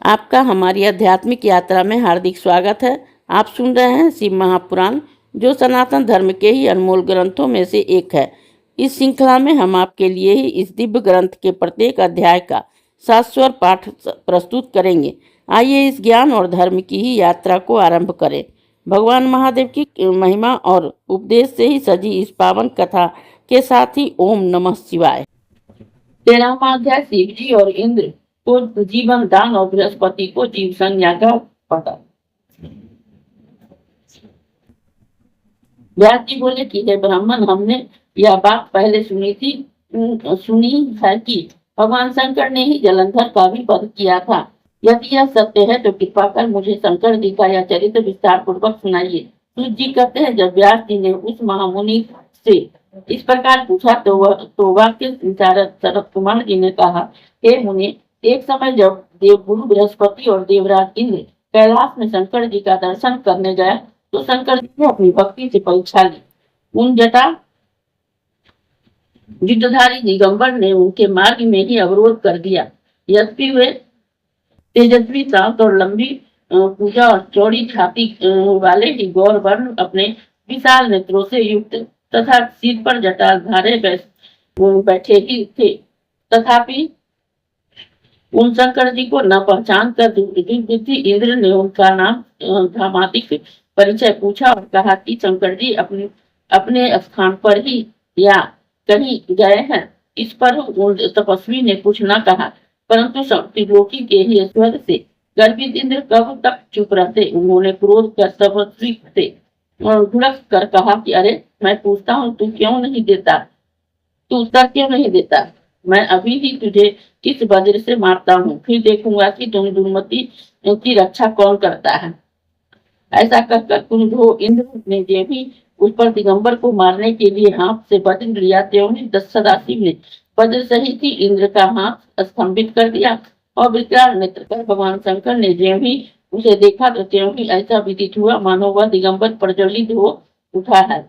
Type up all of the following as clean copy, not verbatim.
आपका हमारी आध्यात्मिक यात्रा में हार्दिक स्वागत है। आप सुन रहे हैं शिव महापुराण, जो सनातन धर्म के ही अनमोल ग्रंथों में से एक है। इस श्रृंखला में हम आपके लिए ही इस दिव्य ग्रंथ के प्रत्येक अध्याय का शाश्वत पाठ प्रस्तुत करेंगे। आइए इस ज्ञान और धर्म की ही यात्रा को आरंभ करें। भगवान महादेव की महिमा और उपदेश से ही सजी इस पावन कथा के साथ ही ओम नमः शिवाय। 13वां अध्याय शिव जी और इंद्र को जीवन दान और बृहस्पति को जीव संज्ञा का पता। व्यास जी बोले कि हे ब्राह्मण, हमने यह बात पहले सुनी है कि भगवान शंकर ने ही जलंधर का भी वध किया था। यदि यह सत्य है तो कृपा कर मुझे शंकर जी का यह चरित्र विस्तार पूर्वक सुनाइए। सूत जी कहते हैं, जब व्यास जी ने उस महामुनि से इस प्रकार पूछा तो वाक्य शरद कुमार जी ने कहा, हे मुनि, एक समय जब देवगुरु बृहस्पति और देवराज इंद्र कैलाश में शंकर जी का दर्शन करने गए तो शंकर जी ने अपनी भक्ति से परीक्षा ली। उन जटा युद्धधारी दिगंबर ने उनके मार्ग में ही अवरोध कर दिया। यद्यपि वे तेजस्वी दांत और लंबी पूजा और चौड़ी छाती वाले ही गौर वर्ण अपने विशाल नेत्रों से युक्त तथा सिर पर जटाधारे बैठे ही थे, तथापि उन शंकर जी को न पहचान कर इंद्र ने उनका नाम धामादिक परिचय पूछा और कहा कि शंकर जी अपने स्थान पर ही या कहीं गए हैं। इस पर उन तपस्वी ने कुछ न कहा, परंतु त्रिलोकी के ही स्वर से गर्वित इंद्र कब तक चुप रहते। उन्होंने क्रोध कर तपस्वी से भुड़क कर कहा कि अरे, मैं पूछता हूँ, तू उत्तर क्यों नहीं देता? मैं अभी ही तुझे इस वज्र से मारता हूँ, फिर देखूंगा कि तुम दुर्मति की रक्षा कौन करता है। ऐसा कहकर क्रुद्ध हो इंद्र ने जो भी उस पर दिगंबर को मारने के लिए हाथ से वज्र लिया, त्यों सदाशिव ने वज्र सहित ही इंद्र का हाथ स्तंभित कर दिया और विकराल नेत्र कर भगवान शंकर ने जो भी उसे देखा तो त्यों ही ऐसा विदित हुआ मानो वह दिगंबर प्रज्वलित हो उठा है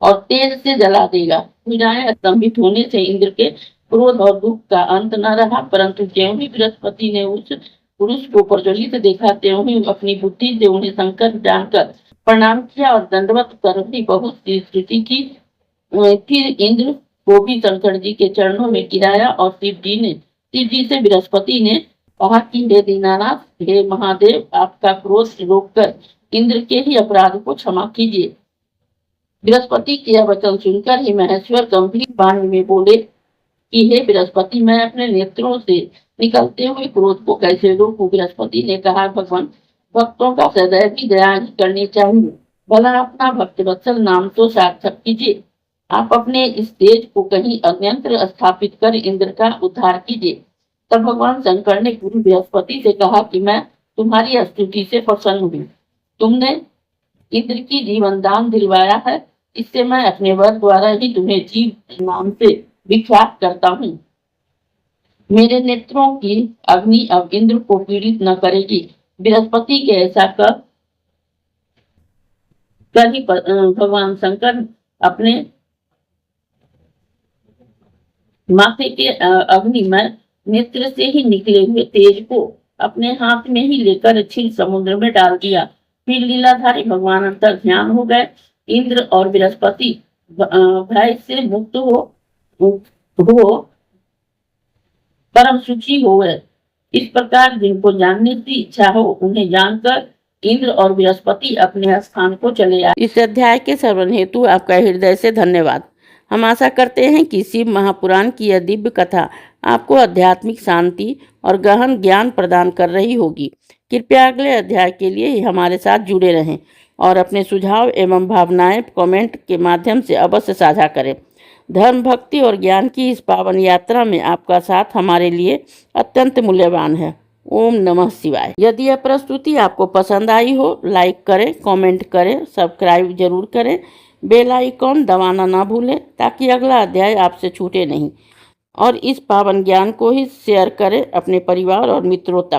और तेज से जला देगा। पीड़ाएं स्तंभित होने से इंद्र के क्रोध और दुख का अंत न रहा, परंतु ज्यों ही बृहस्पति ने उस पुरुष को प्रज्वलित देखा त्यों ही अपनी बुद्धि से उन्हें शंकर जानकर प्रणाम किया और दंडवत कर भी बहुत सी स्तुति की। फिर इंद्र को भी शंकर जी के चरणों में गिराया और शिव जी से बृहस्पति ने कहा कि हे दीनानाथ, हे महादेव, आपका क्रोध रोककर इंद्र के ही अपराध को क्षमा कीजिए। बृहस्पति के यह वचन सुनकर ही महेश्वर गंभीर वाणी में बोले कि हे बृहस्पति, मैं अपने नेत्रों से निकलते हुए क्रोध को कैसे रोकूं? बृहस्पति ने कहा, भगवान, भक्तों का सदैव ही दया ही करनी चाहिए। भला अपना भक्त वत्सल नाम तो सार्थक कीजिए। आप अपने इस तेज को कहीं अन्यंत्र स्थापित कर इंद्र का उद्धार कीजिए। तब भगवान शंकर ने गुरु बृहस्पति से कहा कि मैं तुम्हारी स्तुति से प्रसन्न हूँ। तुमने इंद्र की जीवन दान दिलवाया है, इससे मैं अपने वर द्वारा ही तुम्हें जीव नाम से विख्यात करता हूँ। मेरे नेत्रों की अग्नि अब इंद्र को पीड़ित न करेगी। बृहस्पति के ऐसा कर ही भगवान शंकर अपने माथे के अग्निमय नेत्र से ही निकले हुए तेज को अपने हाथ में ही लेकर क्षीर समुद्र में डाल दिया। फिर लीलाधारी भगवान अंतर ध्यान हो गए। इंद्र और बृहस्पति भय से मुक्त हो परम सुखी हो गए। इस प्रकार जिनको जानने की इच्छा हो उन्हें जानकर इंद्र और बृहस्पति अपने स्थान को चले आए। इस अध्याय के श्रवण हेतु आपका हृदय से धन्यवाद। हम आशा करते हैं कि शिव महापुराण की यह दिव्य कथा आपको आध्यात्मिक शांति और गहन ज्ञान प्रदान कर रही होगी। कृपया अगले अध्याय के लिए हमारे साथ जुड़े रहें और अपने सुझाव एवं भावनाएं कमेंट के माध्यम से अवश्य साझा करें। धर्म, भक्ति और ज्ञान की इस पावन यात्रा में आपका साथ हमारे लिए अत्यंत मूल्यवान है। ओम नमः शिवाय। यदि यह प्रस्तुति आपको पसंद आई हो, लाइक करें, कमेंट करें, सब्सक्राइब जरूर करें, बेल आइकॉन दबाना ना भूलें ताकि अगला अध्याय आपसे छूटे नहीं, और इस पावन ज्ञान को ही शेयर करें अपने परिवार और मित्रों तक।